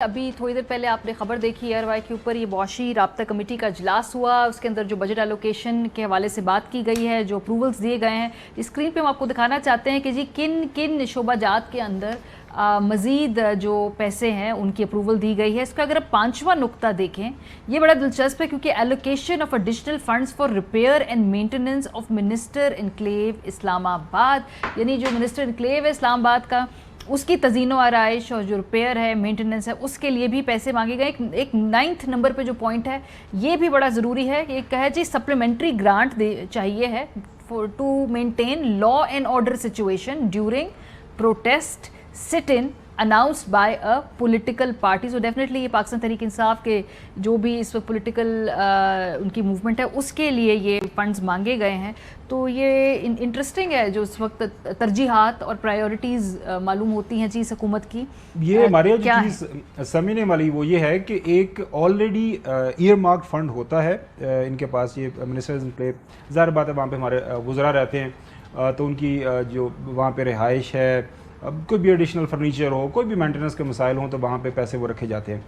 अभी थोड़ी देर पहले आपने खबर देखी एयरवाई के ऊपर, ये बॉशी राब्ता कमेटी का इजलास हुआ, उसके अंदर जो बजट एलोकेशन के हवाले से बात की गई है, जो अप्रूवल्स दिए गए हैं। स्क्रीन पे हम आपको दिखाना चाहते हैं कि जी किन किन शोबाजात के अंदर मज़ीद जो पैसे हैं उनकी अप्रूवल दी गई है। इसका अगर आप 5वां नुक्ता देखें, ये बड़ा दिलचस्प है क्योंकि allocation of additional funds for repair and maintenance of minister enclave Islamabad, यानी जो मिनिस्टर इनक्लेव है इस्लामाबाद का, उसकी तज़ीनो आराइश और जो रिपेयर है, मेंटेनेंस है, उसके लिए भी पैसे मांगे गए। एक 9th नंबर पे जो पॉइंट है ये भी बड़ा ज़रूरी है। ये कहे जी सप्लीमेंट्री ग्रांट चाहिए है for to maintain law and order situation during protest sit in announced by a political party. So definitely ये पाकिस्तान तहरीक इंसाफ के जो भी इस वक्त पॉलिटिकल उनकी मूवमेंट है उसके लिए ये फंड्स मांगे गए हैं। तो ये इंटरेस्टिंग है जो इस वक्त तरजीहात और प्रायोरिटीज़ मालूम होती हैं चीज़ हुकूमत की। ये हमारे जो चीज़ समझने वाली वो ये है कि एक ऑलरेडी ईयर मार्क फंड होता है इनके पास, ये मिनिस्टर्स इनक्लेव, ज़ाहिर बात है वहाँ पे हमारे वुज़रा रहते हैं, तो उनकी जो वहाँ पे रिहाइश है, अब कोई भी एडिशनल फर्नीचर हो, कोई भी मेंटेनेंस के मसाइल हों, तो वहाँ पे पैसे वो रखे जाते हैं।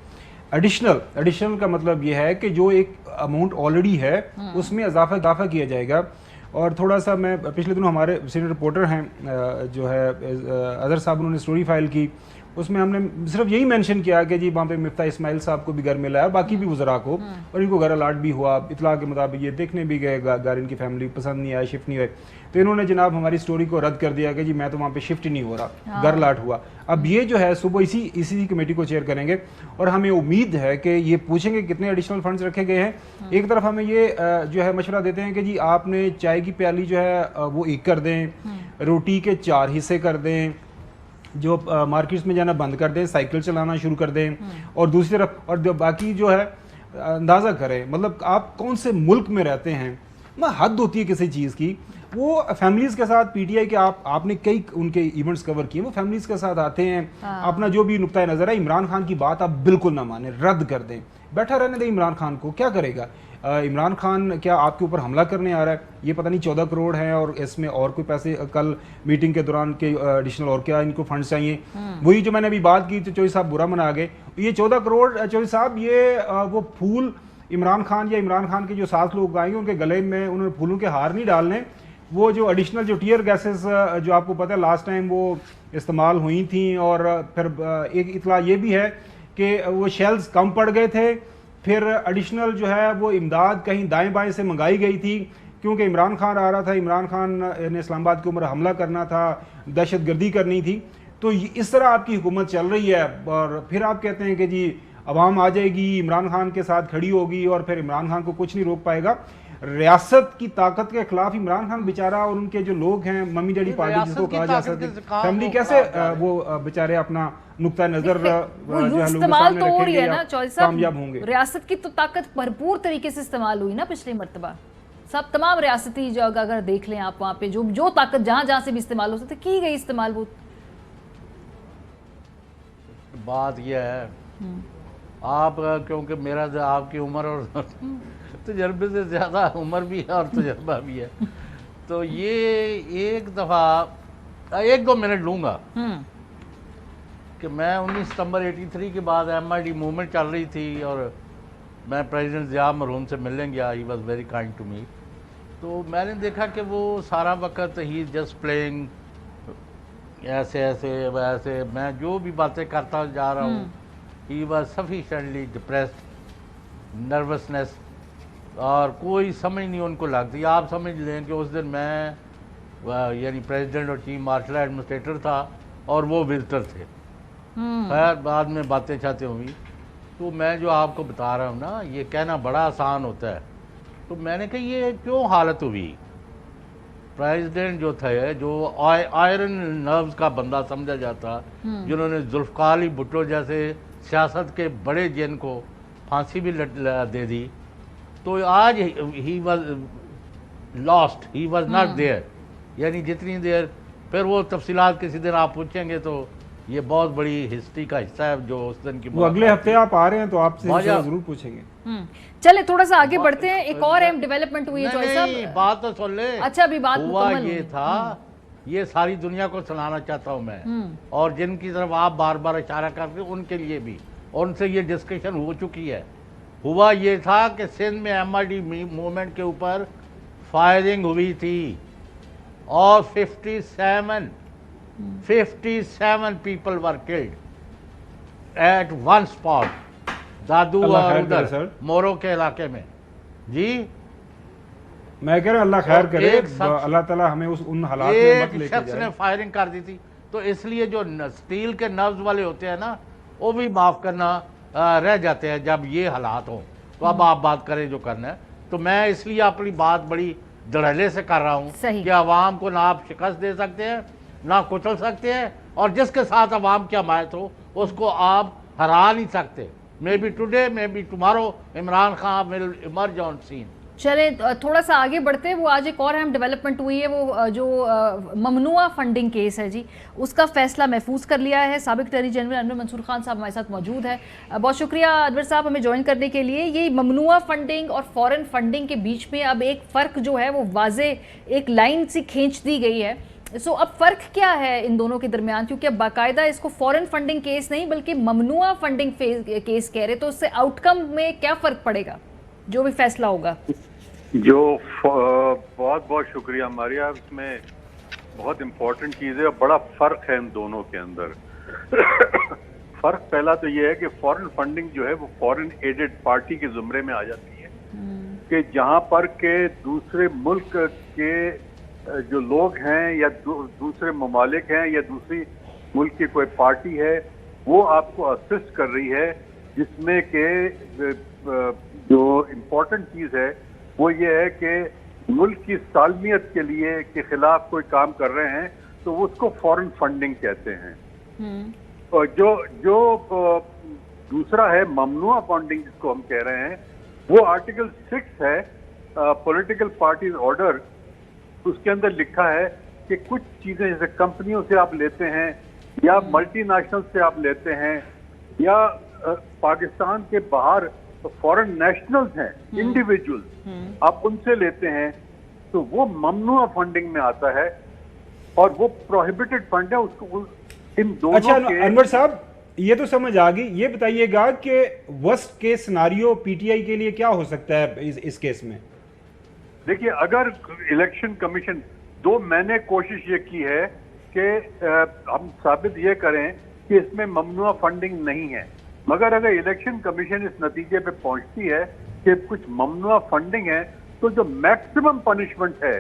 एडिशनल का मतलब ये है कि जो एक अमाउंट ऑलरेडी है उसमें इजाफा किया जाएगा। और थोड़ा सा मैं पिछले दिनों हमारे सीनियर रिपोर्टर हैं जो है अजहर साहब, उन्होंने स्टोरी फाइल की, उसमें हमने सिर्फ यही मेंशन किया कि जी वहाँ पे मिफ्ता इस्माइल साहब को भी घर मिला है और बाकी भी वज़रा को, और इनको घर अलाट भी हुआ। इतला के मुताबिक ये देखने भी गए घर, इनकी फैमिली पसंद नहीं आया, शिफ्ट नहीं हुए, तो इन्होंने जनाब हमारी स्टोरी को रद्द कर दिया कि जी मैं तो वहाँ पे शिफ्ट ही नहीं हो रहा, घर अलाट हुआ। अब ये जो है सुबह इसी कमेटी को चेयर करेंगे और हमें उम्मीद है कि ये पूछेंगे कितने एडिशनल फंड्स रखे गए हैं। एक तरफ हमें ये जो है मशवरा देते हैं कि जी आपने चाय की प्याली जो है वो 1 कर दें, रोटी के 4 हिस्से कर दें, जो मार्केट्स में जाना बंद कर दें, साइकिल चलाना शुरू कर दें, और दूसरी तरफ और बाकी जो है अंदाज़ा करें मतलब आप कौन से मुल्क में रहते हैं। ना हद होती है किसी चीज़ की। वो फैमिलीज़ के साथ पीटीआई के आपने कई उनके इवेंट्स कवर किए, वो फैमिलीज़ के साथ आते हैं, अपना जो भी नुक्ता नज़र है, इमरान खान की बात आप बिल्कुल ना माने, रद्द कर दें, बैठा रहने दें इमरान खान को, क्या करेगा इमरान खान? क्या आपके ऊपर हमला करने आ रहा है? ये पता नहीं 14 करोड़ हैं और इसमें और कोई पैसे कल मीटिंग के दौरान के एडिशनल और क्या इनको फंड्स चाहिए। वही जो मैंने अभी बात की तो चौधरी साहब बुरा मना गए, ये 14 करोड़ चौधरी साहब ये वो फूल इमरान खान या इमरान खान के जो 7 लोग आएंगे उनके गले में उन्होंने फूलों के हार नहीं डालने। वो जो एडिशनल जो टीयर गैसेस जो आपको पता है लास्ट टाइम वो इस्तेमाल हुई थी, और फिर एक इतला ये भी है कि वो शेल्स कम पड़ गए थे, फिर एडिशनल जो है वो इमदाद कहीं दाएं बाएं से मंगाई गई थी क्योंकि इमरान खान आ रहा था, इमरान खान ने इस्लामाबाद के ऊपर हमला करना था, दहशत गर्दी करनी थी। तो इस तरह आपकी हुकूमत चल रही है और फिर आप कहते हैं कि जी अवाम आ जाएगी, इमरान खान के साथ खड़ी होगी और फिर इमरान खान को कुछ नहीं रोक पाएगा। रियासत की ताकत के खिलाफ इमरान खान बेचारा और उनके जो लोग हैं, मम्मी डैडी पार्टी जिसको कहा जा सकता है, फैमिली, कैसे वो बेचारे अपना नुक्ता नजर इस्तेमाल तो हो रही है ना चौधरी साहब, कामयाब होंगे। रियासत की तो ताकत भरपूर तरीके से इस्तेमाल हुई ना पिछली मरतबा। सब तमाम रियासती जगह अगर देख लें आप, वहाँ पे जो ताकत जहाँ से भी इस्तेमाल हो सकती की गई इस्तेमाल। वो बात यह है आप, क्योंकि मेरा आपकी उम्र और तजर्बे से ज़्यादा उम्र भी है और तजर्बा भी है, तो ये एक दफ़ा 1-2 मिनट लूँगा कि मैं 19 सितंबर 83 के बाद MID मूवमेंट चल रही थी और मैं प्रेसिडेंट ज़िया मरहूम से मिलने गया, he was very kind to me. तो मैंने देखा कि वो सारा वक्त ही जस्ट प्लेइंग, ऐसे ऐसे वैसे, मैं जो भी बातें करता जा रहा हूँ, he was sufficiently depressed, nervousness, और कोई समझ नहीं उनको लगती। आप समझ लें कि उस दिन मैं यानी प्रेसिडेंट और चीफ मार्शल एडमिनिस्ट्रेटर था और वो विजिटर थे। खैर बाद में बातें चाहते हुई, तो मैं जो आपको बता रहा हूँ ना, ये कहना बड़ा आसान होता है। तो मैंने कहा ये क्यों हालत हुई? प्रेसिडेंट जो थे, जो आयरन नर्व्स का बंदा समझा जाता, जिन्होंने जुल्फ़िकार अली भुट्टो जैसे सियासत के बड़े जिन को फांसी भी दे दी, तो आज he was lost, he was not there, यानी जितनी देर, फिर वो तफसीलात किसी दिन आप पूछेंगे तो ये बहुत बड़ी हिस्ट्री का हिस्सा है जो उस दिन की। वो अगले हफ्ते आप आ रहे हैं तो आपसे जरूर पूछेंगे। चले थोड़ा सा आगे बढ़ते हैं। एक और अहम डेवलपमेंट हुई है चौधरी साहब, बात तो सुन ले। अच्छा अभी बात हुआ ये था, ये सारी दुनिया को सुनाना चाहता हूँ मैं, और जिनकी तरफ आप बार बार इशारा करते हैं उनके लिए भी اور ان سے یہ ڈسکشن ہو چکی ہے. ہوا یہ تھا کہ سندھ میں ایم آئی ڈی موومنٹ کے اوپر فائرنگ ہوئی تھی اور 57 people were killed at one spot, Dadu اور ادھر مورو کے علاقے میں. جی میں کہہ رہا ہوں اللہ خیر کرے, اللہ تعالیٰ ہمیں ان حالات میں مت لے کے جائے. ایک شخص نے فائرنگ کر دی تھی, تو اس لیے جو اسٹیل کے نرز والے ہوتے ہیں نا, وہ بھی معاف کرنا رہ جاتے ہیں جب یہ حالات ہوں. تو اب آپ بات کریں جو کرنا ہے. تو میں اس لیے اپنی بات بڑی دھڑلے سے کر رہا ہوں کہ عوام کو نہ آپ شکست دے سکتے ہیں نہ کچل سکتے ہیں, اور جس کے ساتھ عوام کی حمایت ہو اس کو آپ ہرا نہیں سکتے. May be today may be tomorrow Imran Khan will emerge on scene. چلیں تھوڑا سا آگے بڑھتے ہیں. وہ آج ایک اور اہم ڈیولپمنٹ ہوئی ہے, وہ جو ممنوعہ فنڈنگ کیس ہے جی, اس کا فیصلہ محفوظ کر لیا ہے. سابق اٹارنی جنرل انور منصور خان صاحب ہمارے ساتھ موجود ہے. بہت شکریہ انور صاحب ہمیں جوائن کرنے کے لیے. یہ ممنوعہ فنڈنگ اور فورن فنڈنگ کے بیچ میں اب ایک فرق جو ہے وہ واضح ایک لائن سی کھینچ دی گئی ہے. سو اب فرق کیا ہے ان دونوں کے درمیان, کیونکہ اب باقاعدہ اس کو فورن فنڈنگ کیس نہیں بلکہ ممنوعہ فنڈنگ کیس کہہ رہے, تو اس سے آؤٹ کم میں کیا فرق پڑے گا جو بھی فیصلہ ہوگا؟ جو بہت بہت شکریہ ماریا, اس میں بہت امپورٹنٹ چیز ہے اور بڑا فرق ہے ان دونوں کے اندر. فرق پہلا تو یہ ہے کہ فورن فنڈنگ جو ہے وہ فورن ایڈڈ پارٹی کے زمرے میں آ جاتی ہے, کہ جہاں پر کہ دوسرے ملک کے جو لوگ ہیں یا دوسرے ممالک ہیں یا دوسری ملک کی کوئی پارٹی ہے, وہ آپ کو اسسٹ کر رہی ہے, جس میں کہ جو امپورٹنٹ چیز ہے وہ یہ ہے کہ ملک کی سالمیت کے لیے کے خلاف کوئی کام کر رہے ہیں تو وہ اس کو فورن فنڈنگ کہتے ہیں. اور جو دوسرا ہے ممنوع فنڈنگ جس کو ہم کہہ رہے ہیں, وہ آرٹیکل 6 ہے پولیٹیکل پارٹیز آرڈر. اس کے اندر لکھا ہے کہ کچھ چیزیں جیسے کمپنیوں سے آپ لیتے ہیں یا ملٹی نیشنل سے آپ لیتے ہیں یا پاکستان کے باہر فورن نیشنلز ہیں انڈیویجولز, آپ ان سے لیتے ہیں, تو وہ ممنوع فنڈنگ میں آتا ہے اور وہ پروہیبٹڈ فنڈ ہے. اس کو ان دونوں اچھا انور صاحب یہ تو سمجھ آ گئی, یہ بتائیے گا کہ worst case scenario P T I کے لیے کیا ہو سکتا ہے اس کیس میں؟ دیکھیے اگر الیکشن کمیشن میں نے کوشش یہ کی ہے کہ ہم ثابت یہ کریں کہ اس میں ممنوع فنڈنگ نہیں ہے, مگر اگر الیکشن کمیشن اس نتیجے پہ پہنچتی ہے کہ کچھ ممنوع فنڈنگ ہے, تو جو میکسیمم پنشمنٹ ہے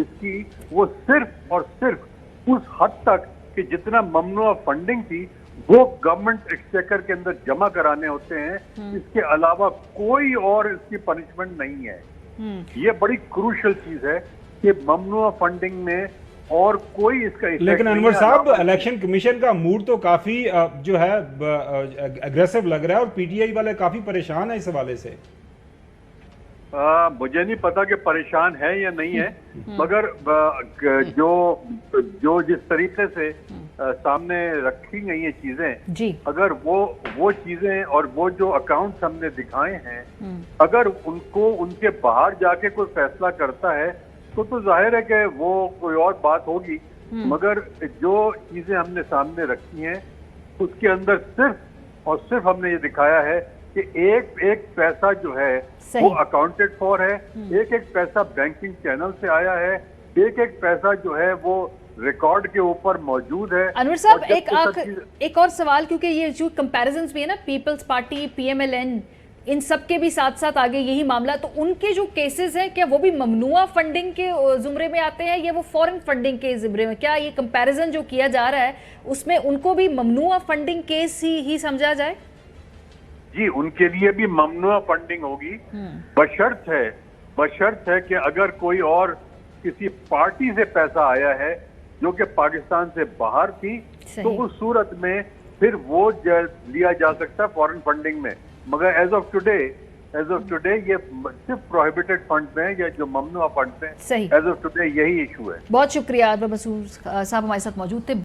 اس کی وہ صرف اور صرف اس حد تک کہ جتنا ممنوع فنڈنگ تھی وہ گورنمنٹ ایکسچیکر کے اندر جمع کرانے ہوتے ہیں. اس کے علاوہ کوئی اور اس کی پنشمنٹ نہیں ہے. یہ بڑی کروشل چیز ہے کہ ممنوع فنڈنگ میں اور کوئی اس کا لیکن انور صاحب الیکشن کمیشن کا موڈ تو کافی جو ہے اگریسو لگ رہا ہے, اور پی ٹی آئی والے کافی پریشان ہیں اس حوالے سے. مجھے نہیں پتا کہ پریشان ہے یا نہیں ہے, مگر جو جس طریقے سے سامنے رکھی گئی ہیں چیزیں, اگر وہ چیزیں اور وہ جو اکاؤنٹس ہم نے دکھائے ہیں, اگر ان کو ان کے باہر جا کے کوئی فیصلہ کرتا ہے تو ظاہر ہے کہ وہ کوئی اور بات ہوگی, مگر جو چیزیں ہم نے سامنے رکھی ہیں اس کے اندر صرف اور صرف ہم نے یہ دکھایا ہے کہ ایک پیسہ جو ہے وہ اکاؤنٹڈ فار ہے, ایک پیسہ بینکنگ چینل سے آیا ہے, ایک پیسہ جو ہے وہ ریکارڈ کے اوپر موجود ہے. انور صاحب ایک اور سوال, کیونکہ یہ جو کمپیریزنز بھی ہے نا, Peoples Party, P M L N, ان سب کے بھی ساتھ ساتھ آگے یہی معاملہ, تو ان کے جو کیسز ہیں کیا وہ بھی ممنوع فنڈنگ کے زمرے میں آتے ہیں یا وہ فورن فنڈنگ کے زمرے میں؟ کیا یہ کمپیریزن جو کیا جا رہا ہے اس میں ان کو بھی ممنوع فنڈنگ کیس ہی سمجھا جائے؟ جی ان کے لیے بھی ممنوع فنڈنگ ہوگی, بشرط ہے کہ اگر کوئی اور کسی پارٹی سے پیسہ آیا ہے جو کہ پاکستان سے باہر تھی, تو اس صورت میں پھر وہ لیا جا سکتا ہے فورن فنڈنگ میں. مگر ایز آف ٹوڈے یہ صرف پروہیبٹڈ فنڈ میں یا جو ممنوع فنڈ میں ایز آف ٹوڈے یہی ایشو ہے. بہت شکریہ انور منصور صاحب ہمارے ساتھ موجود تھے.